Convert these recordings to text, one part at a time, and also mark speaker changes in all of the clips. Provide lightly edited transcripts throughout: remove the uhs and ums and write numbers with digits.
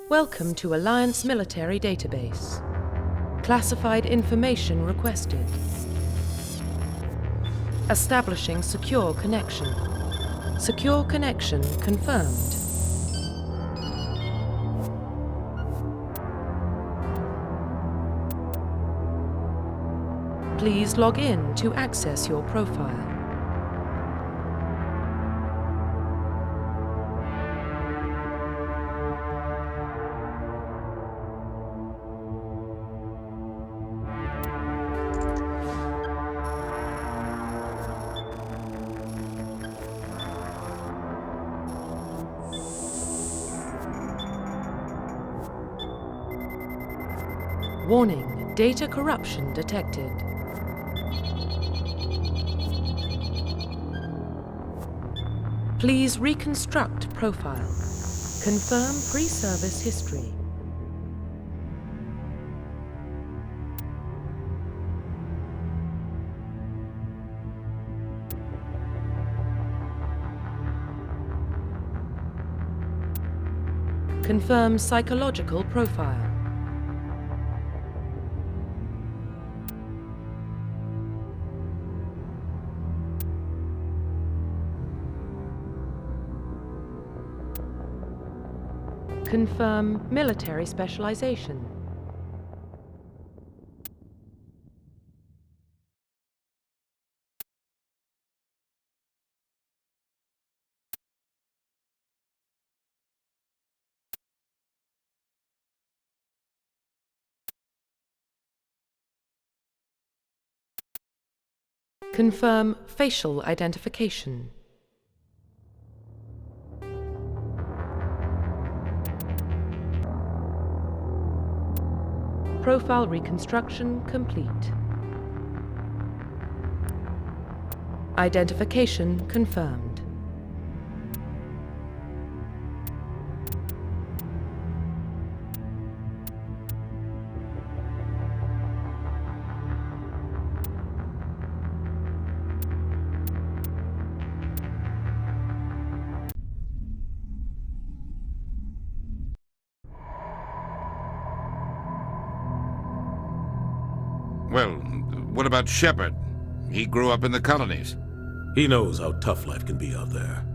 Speaker 1: Welcome to Alliance Military Database. Classified information requested. Establishing secure connection. Secure connection confirmed. Please log in to access your profile. Warning, data corruption detected. Please reconstruct profile. Confirm pre-service history. Confirm psychological profile. Confirm military specialization. Confirm facial identification. Profile reconstruction complete. Identification confirmed.
Speaker 2: Well, what about Shepard? He grew up in the colonies.
Speaker 3: He knows how tough life can be out there.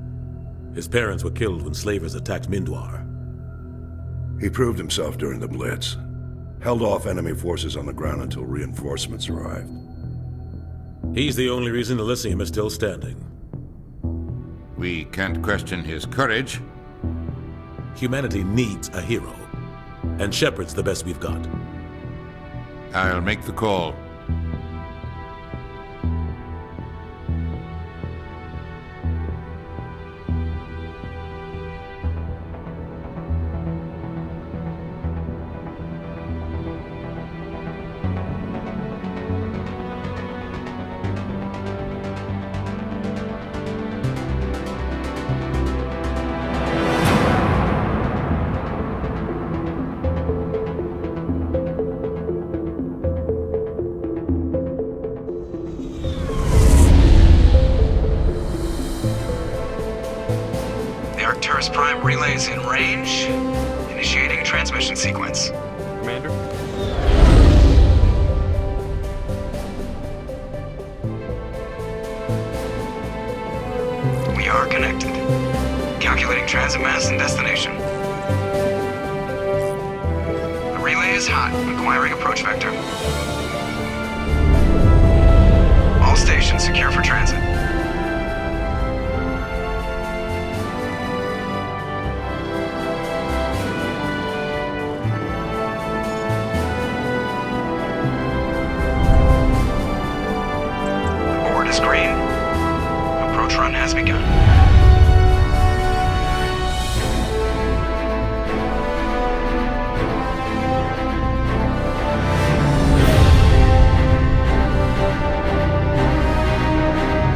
Speaker 3: His parents were killed when slavers attacked Mindwar.
Speaker 4: He proved himself during the Blitz. Held off enemy forces on the ground until reinforcements arrived.
Speaker 3: He's the only reason Elysium is still standing.
Speaker 2: We can't question his courage.
Speaker 3: Humanity needs a hero, and Shepard's the best we've got.
Speaker 2: I'll make the call.
Speaker 5: Prime relays in range. Initiating transmission sequence.
Speaker 6: Commander?
Speaker 5: We are connected. Calculating transit mass and destination. The relay is hot. Acquiring approach vector. All stations secure for transit. Green. Approach run has begun.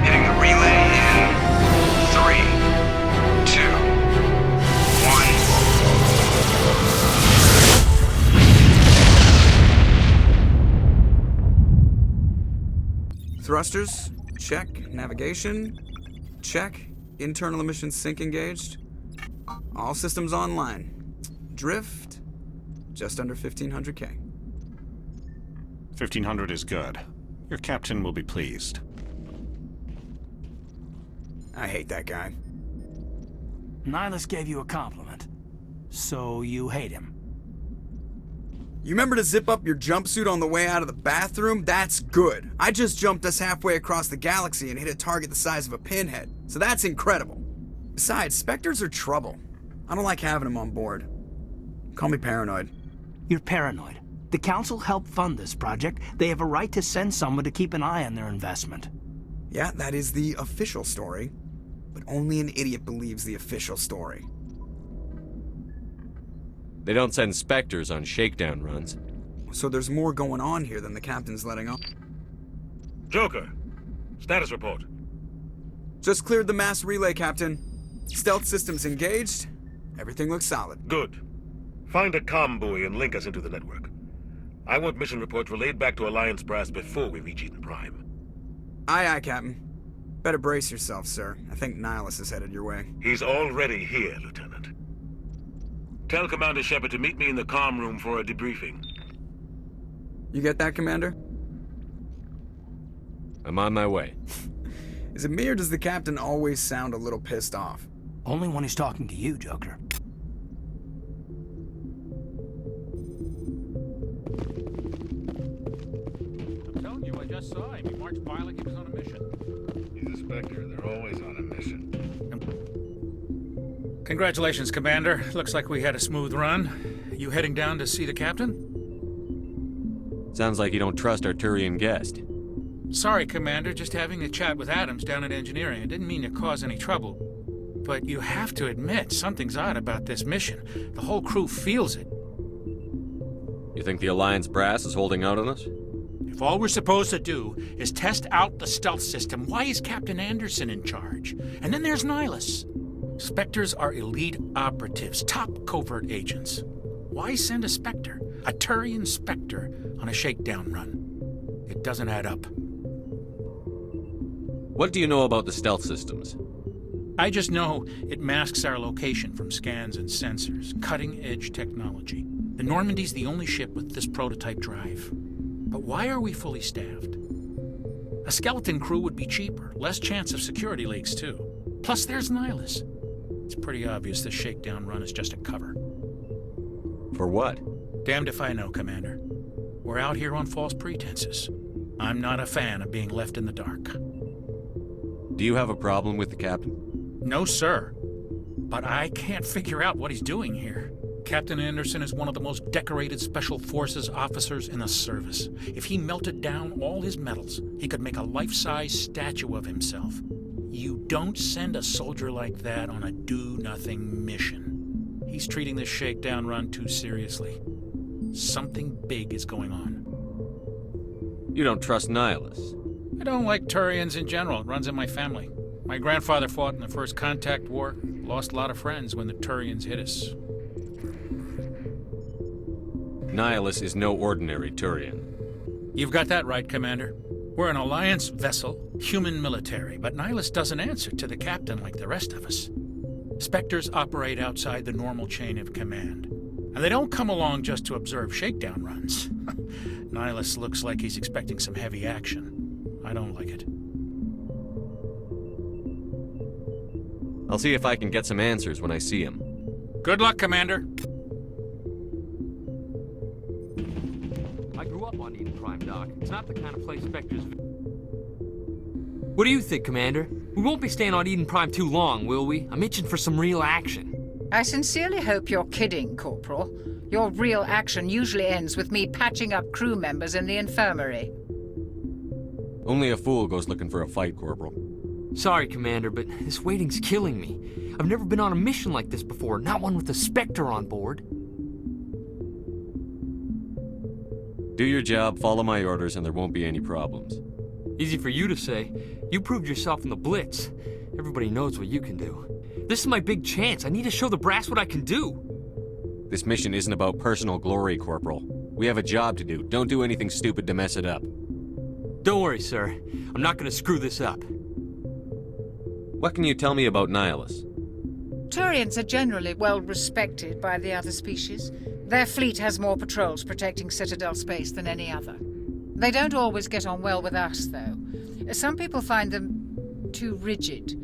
Speaker 5: Hitting the relay in 3, 2, 1. Thrusters. Check. Navigation. Check. Internal emissions sync engaged. All systems online. Drift, just under 1,500K.
Speaker 6: 1,500 is good. Your captain will be pleased.
Speaker 5: I hate that guy.
Speaker 7: Nihilus gave you a compliment. So you hate him.
Speaker 5: You remember to zip up your jumpsuit on the way out of the bathroom? That's good. I just jumped us halfway across the galaxy and hit a target the size of a pinhead. So that's incredible. Besides, Spectres are trouble. I don't like having them on board. Call me paranoid.
Speaker 7: You're paranoid. The Council helped fund this project. They have a right to send someone to keep an eye on their investment.
Speaker 5: Yeah, that is the official story. But only an idiot believes the official story.
Speaker 8: They don't send Spectres on shakedown runs.
Speaker 5: So there's more going on here than the captain's letting on.
Speaker 9: Joker, status report.
Speaker 5: Just cleared the mass relay, Captain. Stealth systems engaged. Everything looks solid.
Speaker 9: Good. Find a comm buoy and link us into the network. I want mission reports relayed back to Alliance brass before we reach Eden Prime.
Speaker 5: Aye, aye, Captain. Better brace yourself, sir. I think Nihilus is headed your way.
Speaker 9: He's already here, Lieutenant. Tell Commander Shepard to meet me in the comm room for a debriefing.
Speaker 5: You get that, Commander?
Speaker 8: I'm on my way.
Speaker 5: Is it me or does the Captain always sound a little pissed off?
Speaker 7: Only when he's talking to you, Joker.
Speaker 10: I'm telling you, I just saw him. He marched by like he was on a mission.
Speaker 11: He's a Spectre. They're always on a mission.
Speaker 10: Congratulations, Commander. Looks like we had a smooth run. You heading down to see the captain?
Speaker 8: Sounds like you don't trust our Turian guest.
Speaker 10: Sorry, Commander. Just having a chat with Adams down at engineering. I didn't mean to cause any trouble. But you have to admit, something's odd about this mission. The whole crew feels it.
Speaker 8: You think the Alliance brass is holding out on us?
Speaker 10: If all we're supposed to do is test out the stealth system, why is Captain Anderson in charge? And then there's Nihilus. Spectres are elite operatives, top covert agents. Why send a Spectre, a Turian Spectre, on a shakedown run? It doesn't add up.
Speaker 8: What do you know about the stealth systems?
Speaker 10: I just know it masks our location from scans and sensors. Cutting-edge technology. The Normandy's the only ship with this prototype drive. But why are we fully staffed? A skeleton crew would be cheaper, less chance of security leaks, too. Plus, there's Nihilus. It's pretty obvious this shakedown run is just a cover.
Speaker 8: For what?
Speaker 10: Damned if I know, Commander. We're out here on false pretenses. I'm not a fan of being left in the dark.
Speaker 8: Do you have a problem with the captain?
Speaker 10: No, sir. But I can't figure out what he's doing here. Captain Anderson is one of the most decorated Special Forces officers in the service. If he melted down all his medals, he could make a life-size statue of himself. You don't send a soldier like that on a do-nothing mission. He's treating this shakedown run too seriously. Something big is going on.
Speaker 8: You don't trust Nihilus?
Speaker 10: I don't like Turians in general. It runs in my family. My grandfather fought in the First Contact War. Lost a lot of friends when the Turians hit us.
Speaker 8: Nihilus is no ordinary Turian.
Speaker 10: You've got that right, Commander. We're an Alliance vessel, human military, but Nihilus doesn't answer to the captain like the rest of us. Spectres operate outside the normal chain of command. And they don't come along just to observe shakedown runs. Nihilus looks like he's expecting some heavy action. I don't like it.
Speaker 8: I'll see if I can get some answers when I see him.
Speaker 10: Good luck, Commander.
Speaker 12: I grew up on Eden Prime, Doc. It's not the kind of place Spectres... What do you think, Commander? We won't be staying on Eden Prime too long, will we? I'm itching for some real action.
Speaker 13: I sincerely hope you're kidding, Corporal. Your real action usually ends with me patching up crew members in the infirmary.
Speaker 8: Only a fool goes looking for a fight, Corporal.
Speaker 12: Sorry, Commander, but this waiting's killing me. I've never been on a mission like this before, not one with a Spectre on board.
Speaker 8: Do your job, follow my orders, and there won't be any problems.
Speaker 12: Easy for you to say. You proved yourself in the Blitz. Everybody knows what you can do. This is my big chance. I need to show the brass what I can do.
Speaker 8: This mission isn't about personal glory, Corporal. We have a job to do. Don't do anything stupid to mess it up.
Speaker 12: Don't worry, sir. I'm not going to screw this up.
Speaker 8: What can you tell me about Nihilus?
Speaker 13: Turians are generally well respected by the other species. Their fleet has more patrols protecting Citadel space than any other. They don't always get on well with us, though. Some people find them too rigid.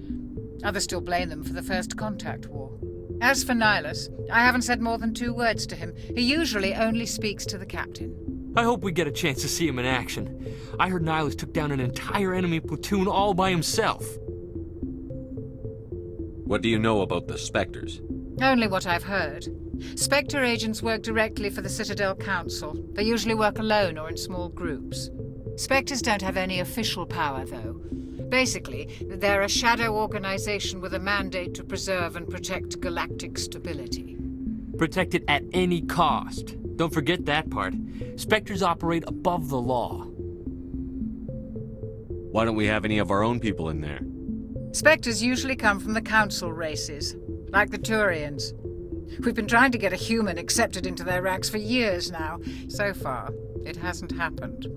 Speaker 13: Others still blame them for the First Contact War. As for Nihilus, I haven't said more than 2 words to him. He usually only speaks to the captain.
Speaker 12: I hope we get a chance to see him in action. I heard Nihilus took down an entire enemy platoon all by himself.
Speaker 8: What do you know about the Spectres?
Speaker 13: Only what I've heard. Spectre agents work directly for the Citadel Council. They usually work alone or in small groups. Spectres don't have any official power, though. Basically, they're a shadow organization with a mandate to preserve and protect galactic stability.
Speaker 12: Protect it at any cost. Don't forget that part. Spectres operate above the law.
Speaker 8: Why don't we have any of our own people in there?
Speaker 13: Spectres usually come from the Council races, like the Turians. We've been trying to get a human accepted into their ranks for years now. So far, it hasn't happened.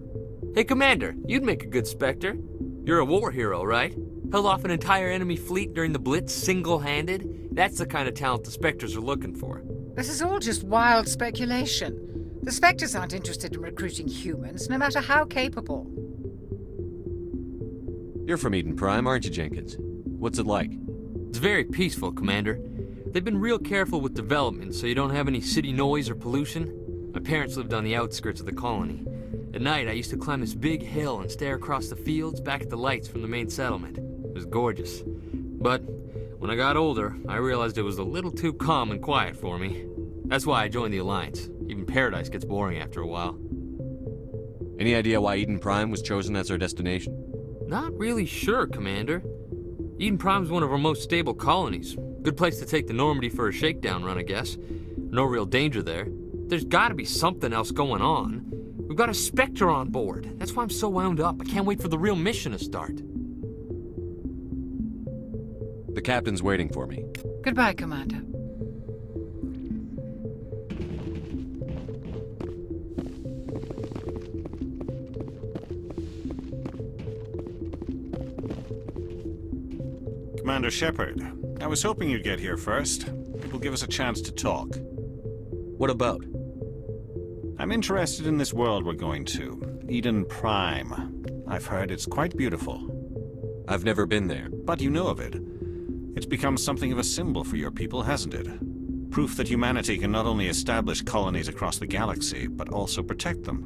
Speaker 12: Hey, Commander, you'd make a good Spectre. You're a war hero, right? Held off an entire enemy fleet during the Blitz single-handed? That's the kind of talent the Spectres are looking for.
Speaker 13: This is all just wild speculation. The Spectres aren't interested in recruiting humans, no matter how capable.
Speaker 8: You're from Eden Prime, aren't you, Jenkins? What's it like?
Speaker 12: It's very peaceful, Commander. They've been real careful with development, so you don't have any city noise or pollution. My parents lived on the outskirts of the colony. At night, I used to climb this big hill and stare across the fields back at the lights from the main settlement. It was gorgeous. But when I got older, I realized it was a little too calm and quiet for me. That's why I joined the Alliance. Even Paradise gets boring after a while.
Speaker 8: Any idea why Eden Prime was chosen as our destination?
Speaker 12: Not really sure, Commander. Eden Prime's one of our most stable colonies. Good place to take the Normandy for a shakedown run, I guess. No real danger there. There's gotta be something else going on. We've got a Spectre on board. That's why I'm so wound up. I can't wait for the real mission to start.
Speaker 8: The captain's waiting for me.
Speaker 13: Goodbye, Commander.
Speaker 6: Commander Shepard, I was hoping you'd get here first. It will give us a chance to talk.
Speaker 8: What about?
Speaker 6: I'm interested in this world we're going to, Eden Prime. I've heard it's quite beautiful.
Speaker 8: I've never been there.
Speaker 6: But you know of it. It's become something of a symbol for your people, hasn't it? Proof that humanity can not only establish colonies across the galaxy, but also protect them.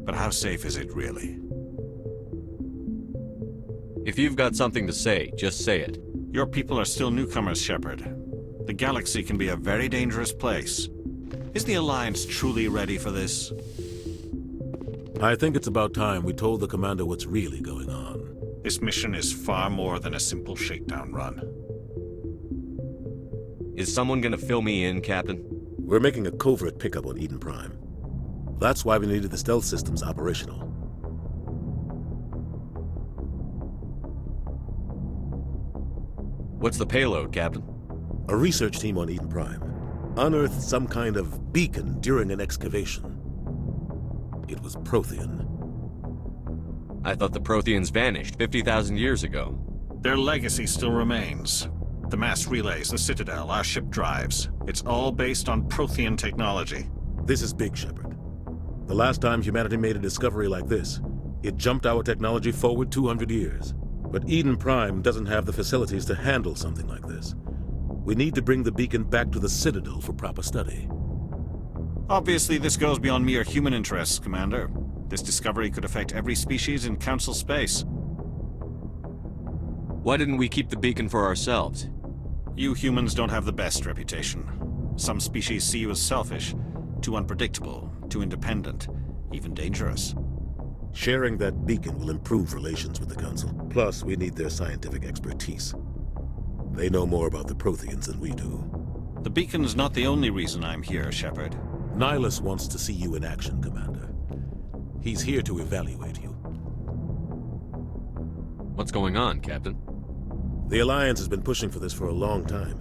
Speaker 6: But how safe is it, really?
Speaker 8: If you've got something to say, just say it.
Speaker 6: Your people are still newcomers, Shepard. The galaxy can be a very dangerous place. Is the Alliance truly ready for this?
Speaker 3: I think it's about time we told the commander what's really going on.
Speaker 6: This mission is far more than a simple shakedown run.
Speaker 8: Is someone gonna fill me in, Captain?
Speaker 3: We're making a covert pickup on Eden Prime. That's why we needed the stealth systems operational.
Speaker 8: What's the payload, Captain?
Speaker 3: A research team on Eden Prime unearthed some kind of beacon during an excavation. It was Prothean.
Speaker 8: I thought the Protheans vanished 50,000 years ago.
Speaker 6: Their legacy still remains. The mass relays, the Citadel, our ship drives. It's all based on Prothean technology.
Speaker 3: This is big, Shepard. The last time humanity made a discovery like this, it jumped our technology forward 200 years. But Eden Prime doesn't have the facilities to handle something like this. We need to bring the beacon back to the Citadel for proper study.
Speaker 6: Obviously, this goes beyond mere human interests, Commander. This discovery could affect every species in Council space.
Speaker 8: Why didn't we keep the beacon for ourselves?
Speaker 6: You humans don't have the best reputation. Some species see you as selfish, too unpredictable, too independent, even dangerous.
Speaker 3: Sharing that beacon will improve relations with the Council. Plus, we need their scientific expertise. They know more about the Protheans than we do.
Speaker 6: The beacon's not the only reason I'm here, Shepard.
Speaker 3: Nihilus wants to see you in action, Commander. He's here to evaluate you.
Speaker 8: What's going on, Captain?
Speaker 3: The Alliance has been pushing for this for a long time.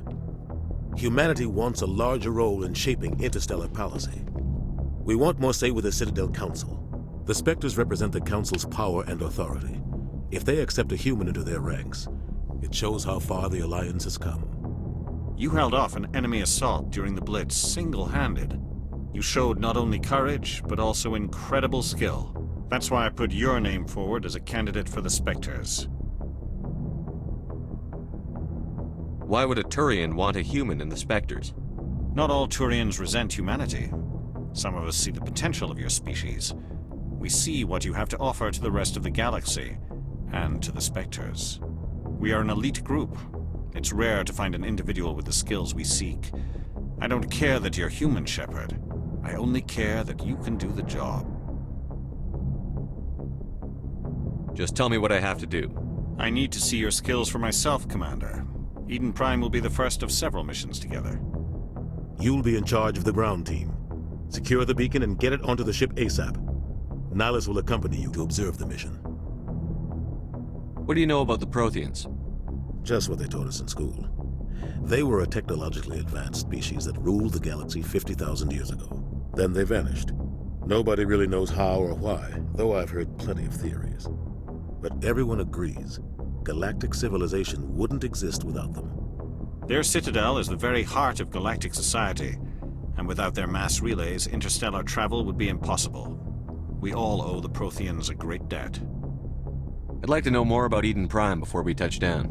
Speaker 3: Humanity wants a larger role in shaping interstellar policy. We want more say with the Citadel Council. The Spectres represent the Council's power and authority. If they accept a human into their ranks, it shows how far the Alliance has come.
Speaker 6: You held off an enemy assault during the Blitz single-handed. You showed not only courage, but also incredible skill. That's why I put your name forward as a candidate for the Spectres.
Speaker 8: Why would a Turian want a human in the Spectres?
Speaker 6: Not all Turians resent humanity. Some of us see the potential of your species. We see what you have to offer to the rest of the galaxy, and to the Spectres. We are an elite group. It's rare to find an individual with the skills we seek. I don't care that you're human, Shepard. I only care that you can do the job.
Speaker 8: Just tell me what I have to do.
Speaker 6: I need to see your skills for myself, Commander. Eden Prime will be the first of several missions together.
Speaker 3: You'll be in charge of the ground team. Secure the beacon and get it onto the ship ASAP. Nihilus will accompany you to observe the mission.
Speaker 8: What do you know about the Protheans?
Speaker 3: Just what they taught us in school. They were a technologically advanced species that ruled the galaxy 50,000 years ago. Then they vanished. Nobody really knows how or why, though I've heard plenty of theories. But everyone agrees, galactic civilization wouldn't exist without them.
Speaker 6: Their citadel is the very heart of galactic society, and without their mass relays, interstellar travel would be impossible. We all owe the Protheans a great debt.
Speaker 8: I'd like to know more about Eden Prime before we touch down.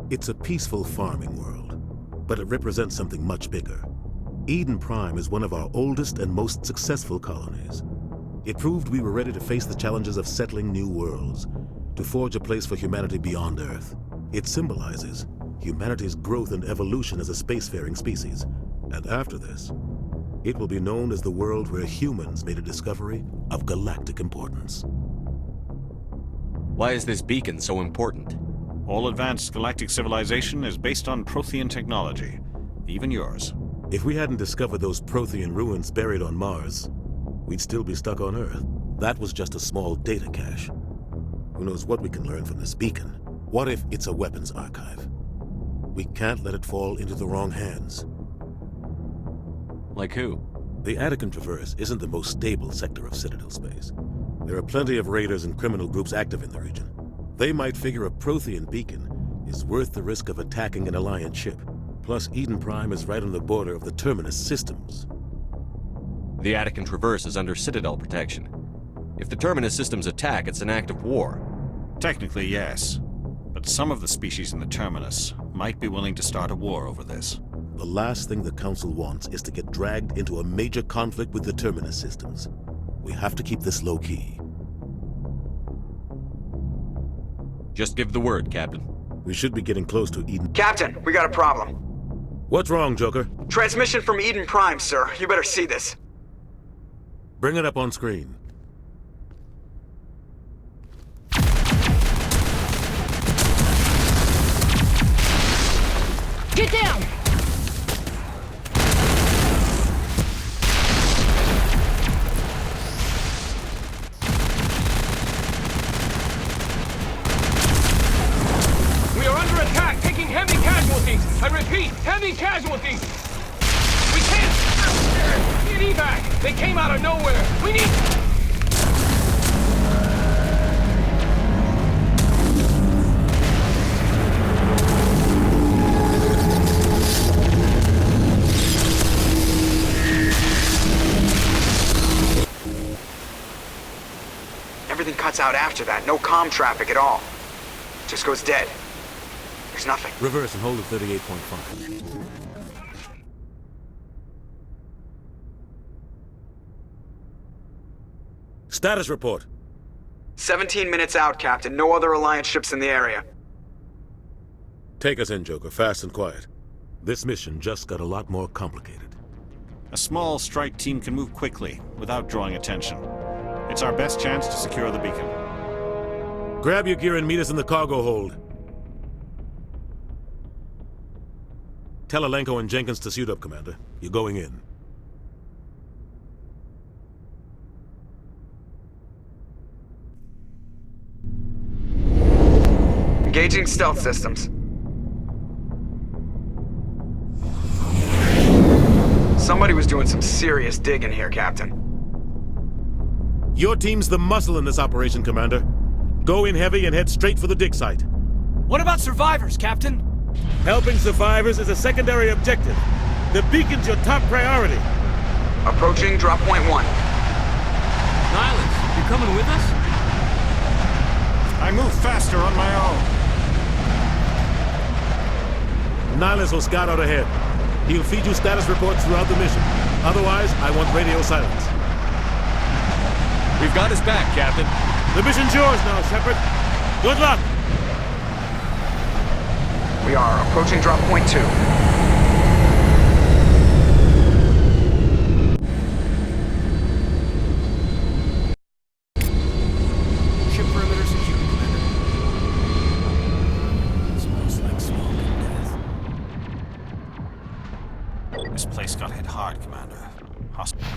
Speaker 3: It's a peaceful farming world, but it represents something much bigger. Eden Prime is one of our oldest and most successful colonies. It proved we were ready to face the challenges of settling new worlds, to forge a place for humanity beyond Earth. It symbolizes humanity's growth and evolution as a spacefaring species. And after this, it will be known as the world where humans made a discovery of galactic importance.
Speaker 8: Why is this beacon so important?
Speaker 6: All advanced galactic civilization is based on Prothean technology, even yours.
Speaker 3: If we hadn't discovered those Prothean ruins buried on Mars, we'd still be stuck on Earth. That was just a small data cache. Who knows what we can learn from this beacon? What if it's a weapons archive? We can't let it fall into the wrong hands.
Speaker 8: Like who?
Speaker 3: The Attican Traverse isn't the most stable sector of Citadel space. There are plenty of raiders and criminal groups active in the region. They might figure a Prothean beacon is worth the risk of attacking an Alliance ship. Plus, Eden Prime is right on the border of the Terminus systems.
Speaker 8: The Attican Traverse is under Citadel protection. If the Terminus systems attack, it's an act of war.
Speaker 6: Technically, yes. But some of the species in the Terminus might be willing to start a war over this.
Speaker 3: The last thing the Council wants is to get dragged into a major conflict with the Terminus systems. We have to keep this low-key.
Speaker 8: Just give the word, Captain.
Speaker 3: We should be getting close to Eden.
Speaker 5: Captain, we got a problem.
Speaker 3: What's wrong, Joker?
Speaker 5: Transmission from Eden Prime, sir. You better see this.
Speaker 3: Bring it up on screen.
Speaker 14: Get down!
Speaker 15: We are under attack, taking heavy casualties. I repeat, heavy casualties. We can't get evac. They came out of nowhere. We need...
Speaker 5: Everything cuts out after that. No comm traffic at all. Just goes dead. There's nothing.
Speaker 3: Reverse and hold at 38.5. Status report.
Speaker 5: 17 minutes out, Captain. No other Alliance ships in the area.
Speaker 3: Take us in, Joker, fast and quiet. This mission just got a lot more complicated.
Speaker 6: A small strike team can move quickly, without drawing attention. It's our best chance to secure the beacon.
Speaker 3: Grab your gear and meet us in the cargo hold. Tell Alenko and Jenkins to suit up, Commander. You're going in.
Speaker 5: Engaging stealth systems. Somebody was doing some serious digging here, Captain.
Speaker 3: Your team's the muscle in this operation, Commander. Go in heavy and head straight for the dig site.
Speaker 7: What about survivors, Captain?
Speaker 3: Helping survivors is a secondary objective. The beacon's your top priority.
Speaker 5: Approaching drop point 1.
Speaker 12: Nihilus, you coming with us?
Speaker 6: I move faster on my own.
Speaker 3: Nihilus will scout out ahead. He'll feed you status reports throughout the mission. Otherwise, I want radio silence.
Speaker 8: We've got his back, Captain.
Speaker 3: The mission's yours now, Shepard. Good luck!
Speaker 5: We are approaching drop point 2.
Speaker 7: Ship perimeter secure, Commander. Smells like smoke and death.
Speaker 6: This place got hit hard, Commander. Hospital.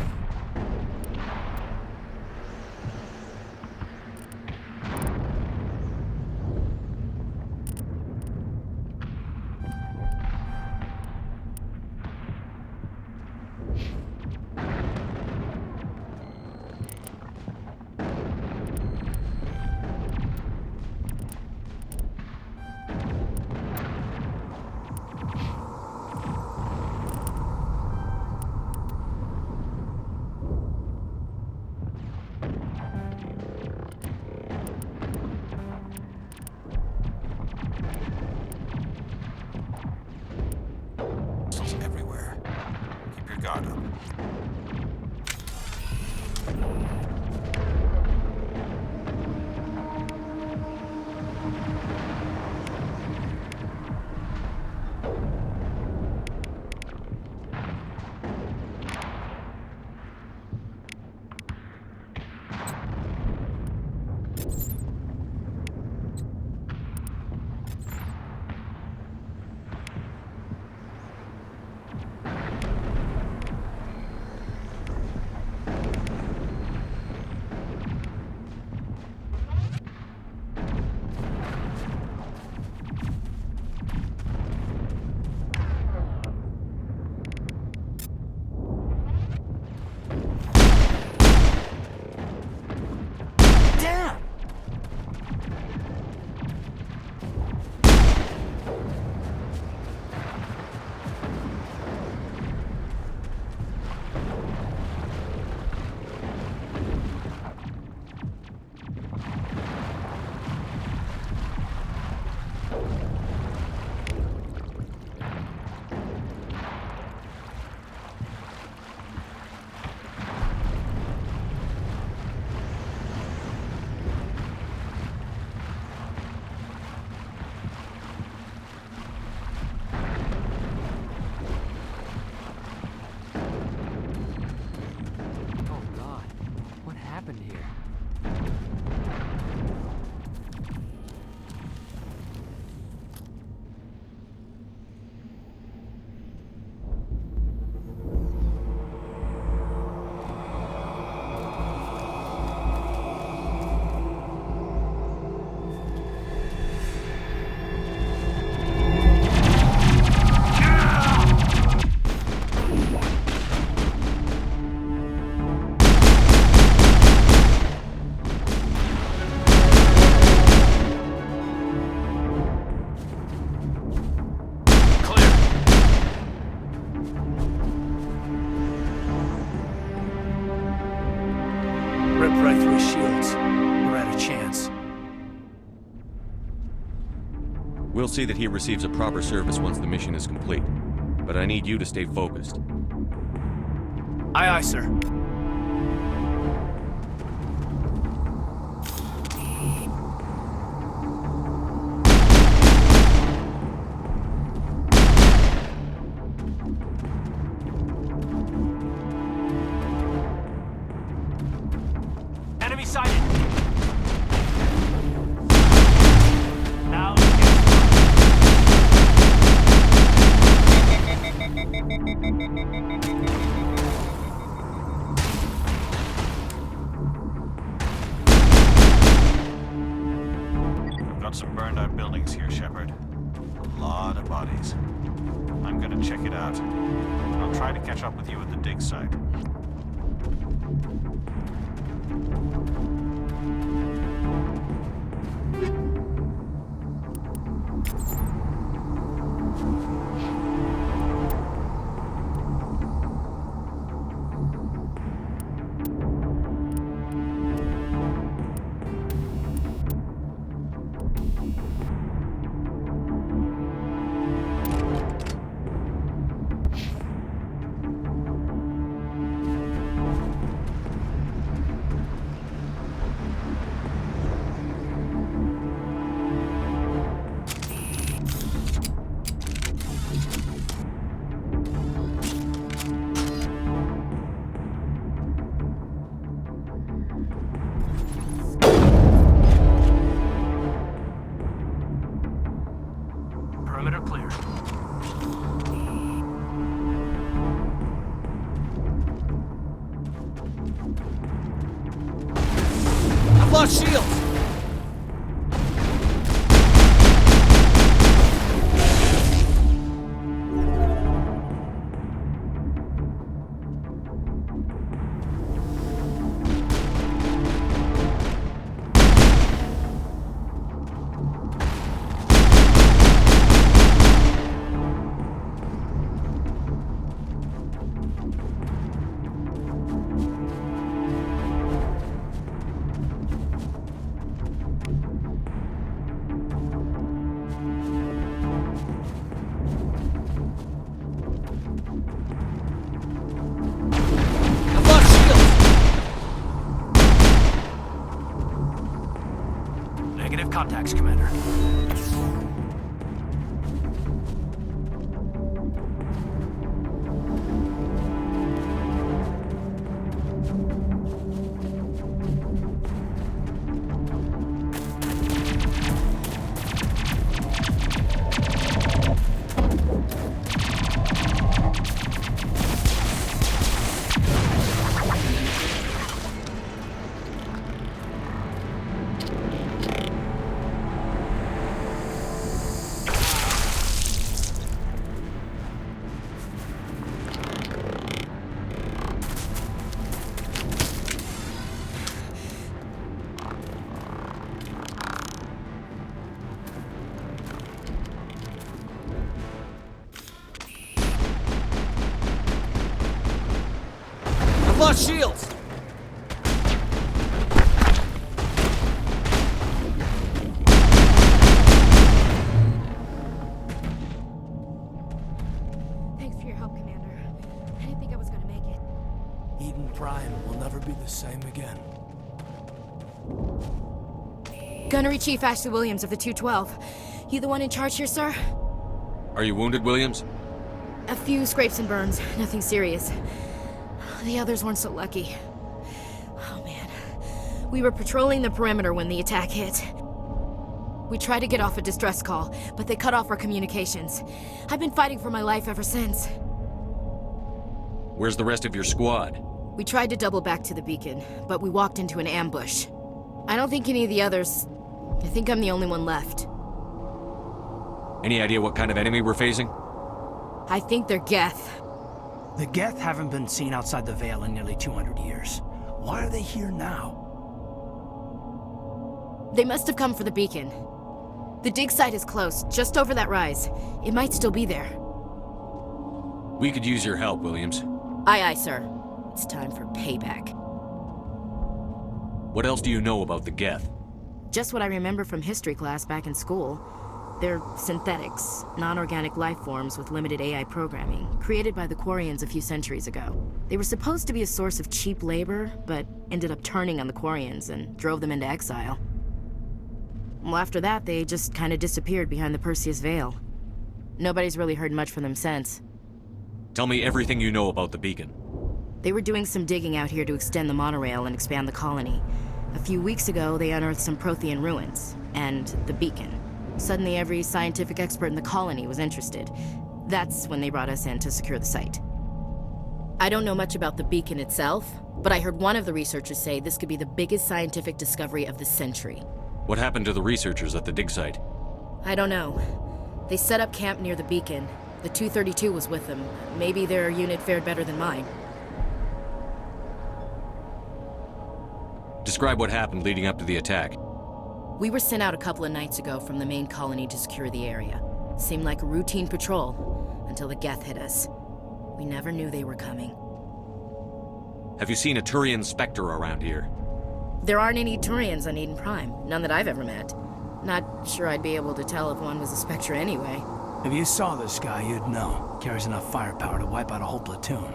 Speaker 6: Everywhere. Keep your guard up.
Speaker 8: We'll see that he receives a proper service once the mission is complete. But I need you to stay focused.
Speaker 7: Aye, aye, sir. Enemy sighted! Now
Speaker 6: We've got some burned out buildings here, Shepard. A lot of bodies. I'm gonna check it out. I'll try to catch up with you at the dig site.
Speaker 7: have contacts, Commander.
Speaker 8: Lost shields!
Speaker 14: Thanks for your help, Commander. I didn't think I was gonna make it.
Speaker 7: Eden Prime will never be the same again.
Speaker 14: Gunnery Chief Ashley Williams of the 212. You the one in charge here, sir?
Speaker 8: Are you wounded, Williams?
Speaker 14: A few scrapes and burns. Nothing serious. The others weren't so lucky. Oh, man. We were patrolling the perimeter when the attack hit. We tried to get off a distress call, but they cut off our communications. I've been fighting for my life ever since.
Speaker 8: Where's the rest of your squad?
Speaker 14: We tried to double back to the beacon, but we walked into an ambush. I don't think any of the others... I think I'm the only one left.
Speaker 8: Any idea what kind of enemy we're facing?
Speaker 14: I think they're Geth.
Speaker 7: The Geth haven't been seen outside the Veil in nearly 200 years. Why are they here now?
Speaker 14: They must have come for the beacon. The dig site is close, just over that rise. It might still be there.
Speaker 8: We could use your help, Williams.
Speaker 14: Aye, aye, sir. It's time for payback.
Speaker 8: What else do you know about the Geth?
Speaker 14: Just what I remember from history class back in school. They're synthetics, non-organic life forms with limited AI programming, created by the Quarians a few centuries ago. They were supposed to be a source of cheap labor, but ended up turning on the Quarians and drove them into exile. Well, after that, they just kind of disappeared behind the Perseus Veil. Nobody's really heard much from them since.
Speaker 8: Tell me everything you know about the beacon.
Speaker 14: They were doing some digging out here to extend the monorail and expand the colony. A few weeks ago, they unearthed some Prothean ruins, and the beacon. Suddenly, every scientific expert in the colony was interested. That's when they brought us in to secure the site. I don't know much about the beacon itself, but I heard one of the researchers say this could be the biggest scientific discovery of the century.
Speaker 8: What happened to the researchers at the dig site?
Speaker 14: I don't know. They set up camp near the beacon. The 232 was with them. Maybe their unit fared better than mine.
Speaker 8: Describe what happened leading up to the attack.
Speaker 14: We were sent out a couple of nights ago from the main colony to secure the area. Seemed like a routine patrol, until the Geth hit us. We never knew they were coming.
Speaker 8: Have you seen a Turian Spectre around here?
Speaker 14: There aren't any Turians on Eden Prime, none that I've ever met. Not sure I'd be able to tell if one was a Spectre anyway.
Speaker 7: If you saw this guy, you'd know. Carries enough firepower to wipe out a whole platoon.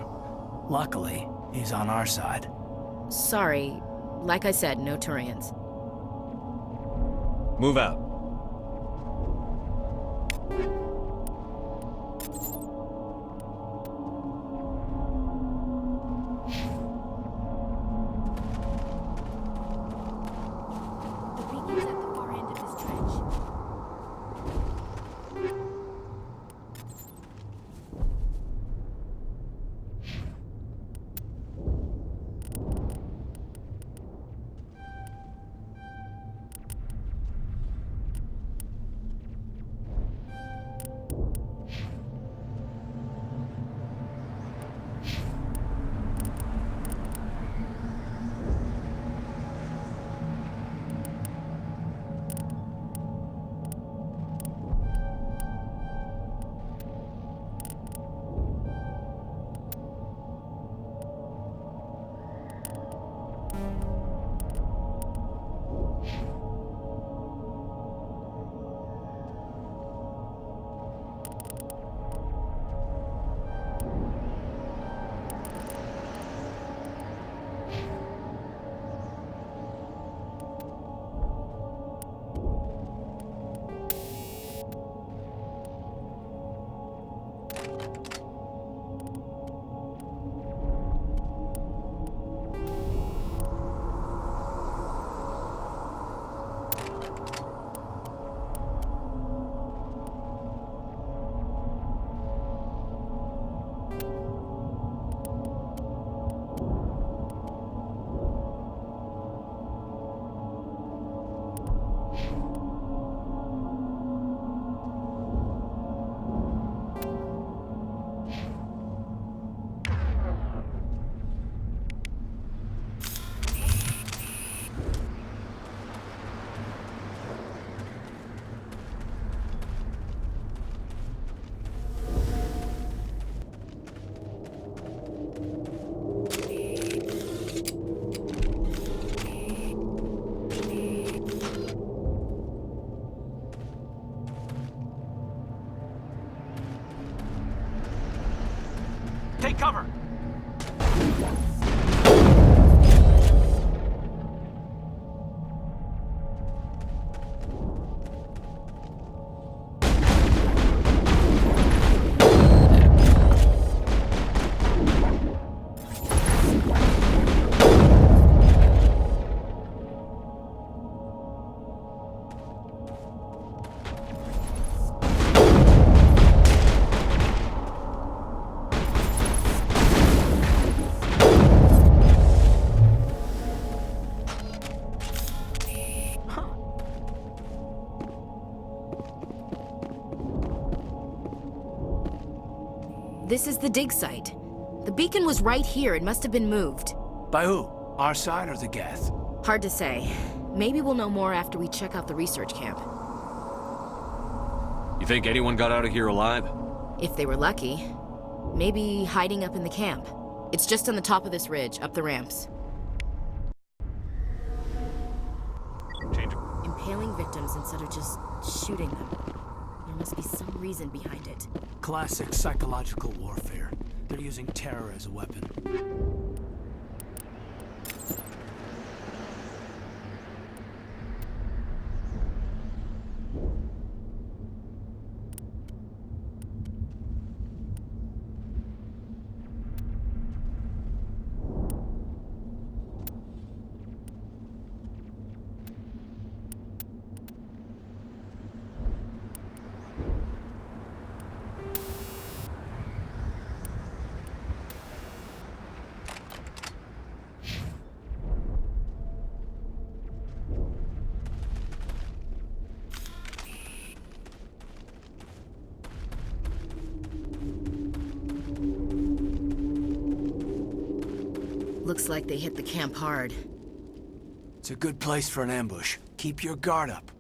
Speaker 7: Luckily, he's on our side.
Speaker 14: Sorry, like I said, no Turians.
Speaker 8: Move out.
Speaker 14: The beacon's at the far end of this trench.
Speaker 7: Take cover!
Speaker 14: This is the dig site. The beacon was right here. It must have been moved.
Speaker 7: By who? Our side or the Geth?
Speaker 14: Hard to say. Maybe we'll know more after we check out the research camp.
Speaker 8: You think anyone got out of here alive?
Speaker 14: If they were lucky. Maybe hiding up in the camp. It's just on the top of this ridge, up the ramps. Impaling victims instead of just shooting them. There must be some reason behind it.
Speaker 7: Classic psychological warfare. They're using terror as a weapon.
Speaker 14: Looks like they hit the camp hard.
Speaker 7: It's a good place for an ambush. Keep your guard up.